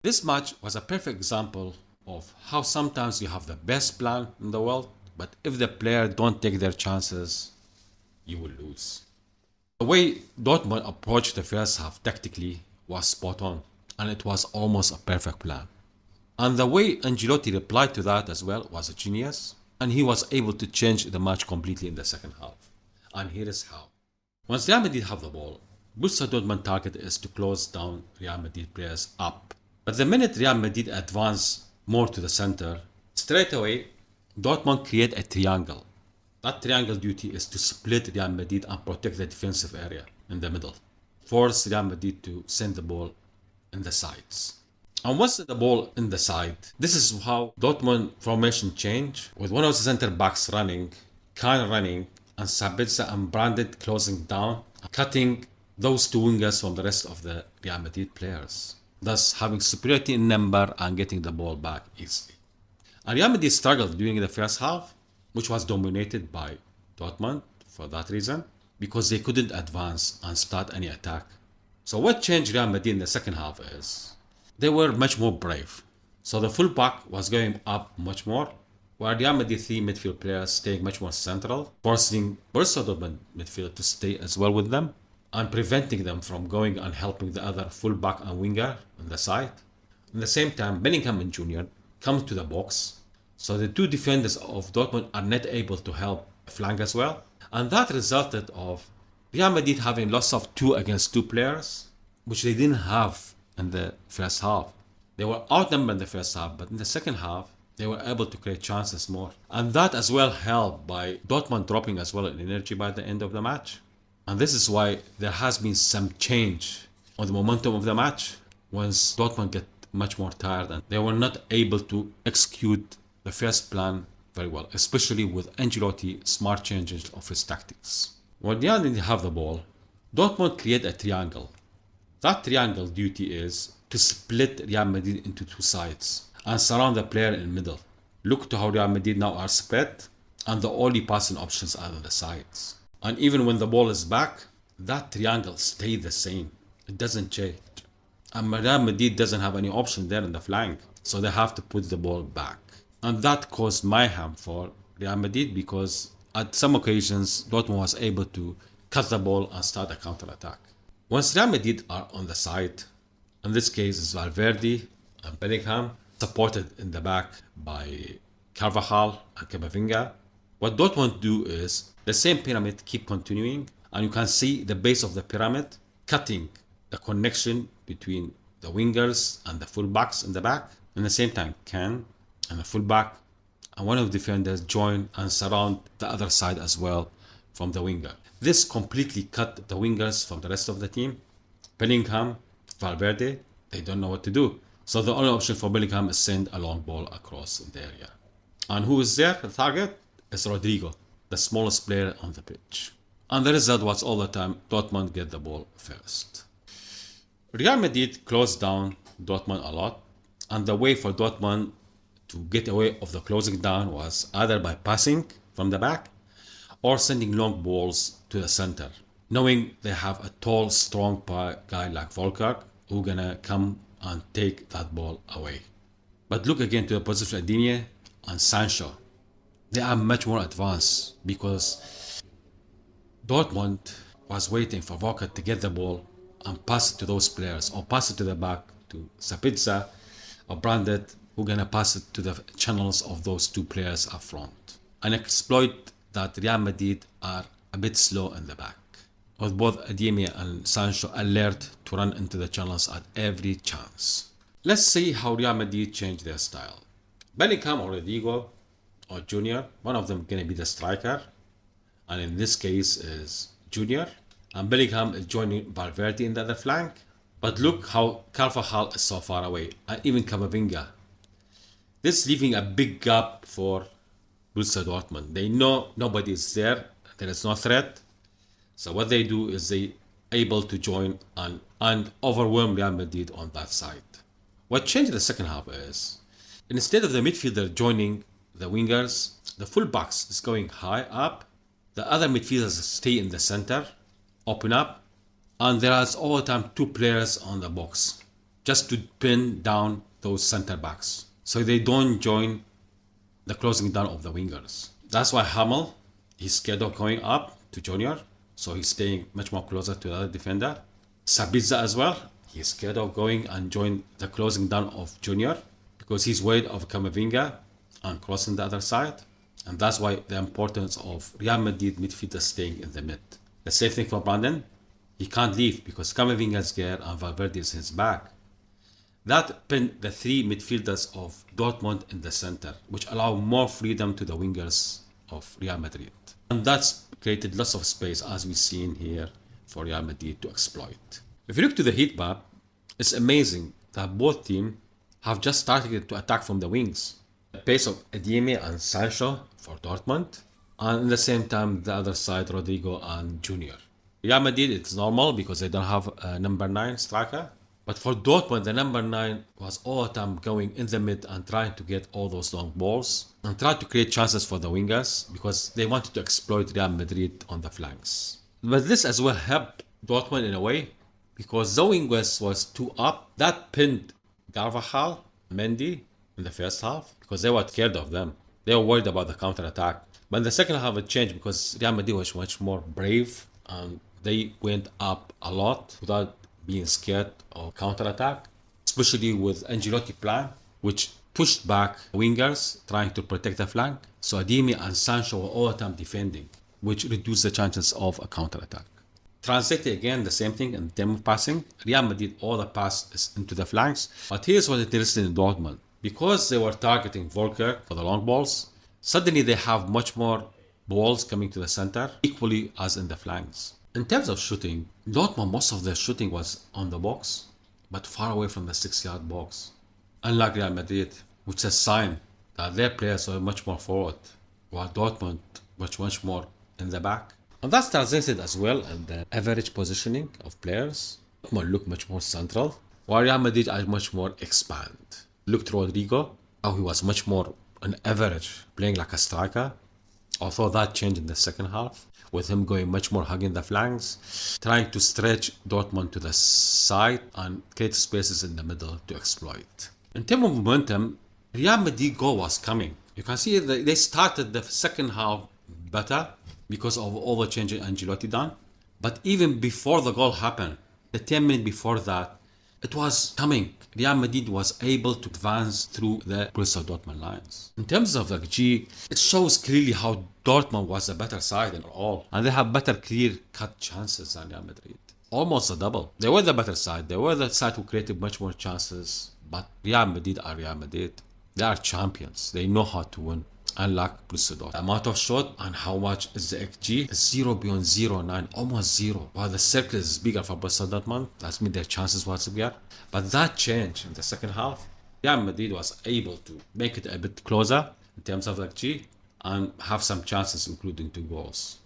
This match was a perfect example of how sometimes you have the best plan in the world, but if the player don't take their chances, you will lose. The way Dortmund approached the first half tactically was spot on, and it was almost a perfect plan. And the way Ancelotti replied to that as well was a genius, and he was able to change the match completely in the second half. And here is how. Once Real Madrid have the ball, Borussia Dortmund target is to close down Real Madrid players up. But the minute Real Madrid advance more to the center, straight away Dortmund create a triangle. That triangle duty is to split Real Madrid and protect the defensive area in the middle. Force Real Madrid to send the ball in the sides. And once the ball in the side, this is how Dortmund formation change, with one of the center backs running, Kahn running, and Sabitzer and Brandt closing down, cutting those two wingers from the rest of the Real Madrid players, thus having superiority in number and getting the ball back easily. And Real Madrid struggled during the first half, which was dominated by Dortmund for that reason, because they couldn't advance and start any attack. So what changed Real Madrid in the second half is they were much more brave. So the fullback was going up much more, while Real Madrid three midfield players staying much more central, forcing Borussia Dortmund midfield to stay as well with them, and preventing them from going and helping the other fullback and winger on the side. At the same time, Bellingham and Junior come to the box, so the two defenders of Dortmund are not able to help flank as well, and that resulted of Real Madrid having loss of 2 against 2 players, which they didn't have in the first half. They were outnumbered in the first half, but in the second half, they were able to create chances more. And that as well helped by Dortmund dropping as well in energy by the end of the match. And this is why there has been some change on the momentum of the match once Dortmund get much more tired and they were not able to execute the first plan very well, especially with Ancelotti smart changes of his tactics. When Real didn't have the ball, Dortmund create a triangle. That triangle duty is to split Real Madrid into 2 sides and surround the player in the middle. Look to how Real Madrid now are spread, and the only passing options are on the sides. And even when the ball is back, that triangle stays the same. It doesn't change. And Real Madrid doesn't have any option there in the flank, so they have to put the ball back. And that caused mayhem for Real Madrid because at some occasions Dortmund was able to cut the ball and start a counter-attack. Once Real Madrid are on the side, in this case it's Valverde and Bellingham, supported in the back by Carvajal and Camavinga, what Dortmund do is the same pyramid keep continuing, and you can see the base of the pyramid cutting the connection between the wingers and the fullbacks in the back. In the same time, Can and the fullback and one of the defenders join and surround the other side as well from the winger. This completely cut the wingers from the rest of the team. Bellingham, Valverde, they don't know what to do. So the only option for Bellingham is send a long ball across the area. And who is there? The target is Rodrigo, the smallest player on the pitch. And the result was all the time Dortmund get the ball first. Real Madrid closed down Dortmund a lot, and the way for Dortmund to get away of the closing down was either by passing from the back or sending long balls to the center, knowing they have a tall, strong guy like Volker who gonna come and take that ball away. But look again to the position of Edin and Sancho. They are much more advanced because Dortmund was waiting for Volker to get the ball and pass it to those players, or pass it to the back to Sabitzer or Brandt, who gonna pass it to the channels of those 2 players up front and exploit that Real Madrid are a bit slow in the back, with both Edin and Sancho alert to run into the channels at every chance. Let's see how Real Madrid changed their style. Bellingham or Rodrigo or Junior, one of them gonna be the striker, and in this case is Junior, and Bellingham is joining Valverde in the other flank. But look how Carvajal is so far away, and even Camavinga. This leaving a big gap for Borussia Dortmund. They know nobody is there, there is no threat. So what they do is they able to join and overwhelm Real Madrid on that side. What changed in the second half is, instead of the midfielder joining the wingers, the fullbacks is going high up, the other midfielders stay in the center, open up, and there is all the time 2 players on the box, just to pin down those center backs so they don't join the closing down of the wingers. That's why Hamel, he's scared of going up to Junior, so he's staying much more closer to the other defender. Sabitzer as well, he's scared of going and join the closing down of Junior because he's worried of Camavinga and crossing the other side. And that's why the importance of Real Madrid midfielder staying in the mid. The same thing for Brandon. He can't leave because Camavinga is there and Valverde is his back. That pinned the three midfielders of Dortmund in the center, which allow more freedom to the wingers of Real Madrid. And that's created lots of space, as we've seen here, for Real Madrid to exploit. If you look to the heat map, it's amazing that both teams have just started to attack from the wings. The pace of Edin and Sancho for Dortmund, and at the same time the other side Rodrigo and Junior. Real Madrid, it's normal because they don't have a number 9 striker. But for Dortmund, the number 9 was all the time going in the mid and trying to get all those long balls and try to create chances for the wingers because they wanted to exploit Real Madrid on the flanks. But this as well helped Dortmund in a way because the wingers was too up. That pinned Carvajal, Mendy in the first half because they were scared of them. They were worried about the counter-attack. But in the second half it changed because Real Madrid was much more brave and they went up a lot without being scared of counter-attack, especially with Ancelotti plan, which pushed back wingers trying to protect the flank. So Adimi and Sancho were all the time defending, which reduced the chances of a counter-attack. Translated again, the same thing in terms of passing. Real Madrid all the pass is into the flanks. But here's what it is in Dortmund. Because they were targeting Volker for the long balls, suddenly they have much more balls coming to the center, equally as in the flanks. In terms of shooting, Dortmund, most of their shooting was on the box, but far away from the 6-yard box. Unlike Real Madrid, which is a sign that their players were much more forward, while Dortmund was much more in the back. And that's translated as well in the average positioning of players. Dortmund looked much more central, while Real Madrid are much more expand. Look to Rodrigo, how he was much more on average, playing like a striker. Although that changed in the second half, with him going much more hugging the flanks, trying to stretch Dortmund to the side and create spaces in the middle to exploit. In terms of momentum, Real Madrid goal was coming. You can see they started the second half better because of all the changes Ancelotti done. But even before the goal happened, the 10 minutes before that, it was coming. Real Madrid was able to advance through the Borussia Dortmund lines. In terms of the XG, it shows clearly how Dortmund was a better side in all. And they have better clear-cut chances than Real Madrid. Almost a double. They were the better side. They were the side who created much more chances. But Real Madrid are Real Madrid. They are champions. They know how to win. Unlike Borussia Dortmund. The amount of shot and how much is the XG is 0.09, almost zero. While the circle is bigger for Borussia Dortmund, that means their chances was bigger. But that changed in the second half. Real Madrid was able to make it a bit closer in terms of XG and have some chances, including 2 goals.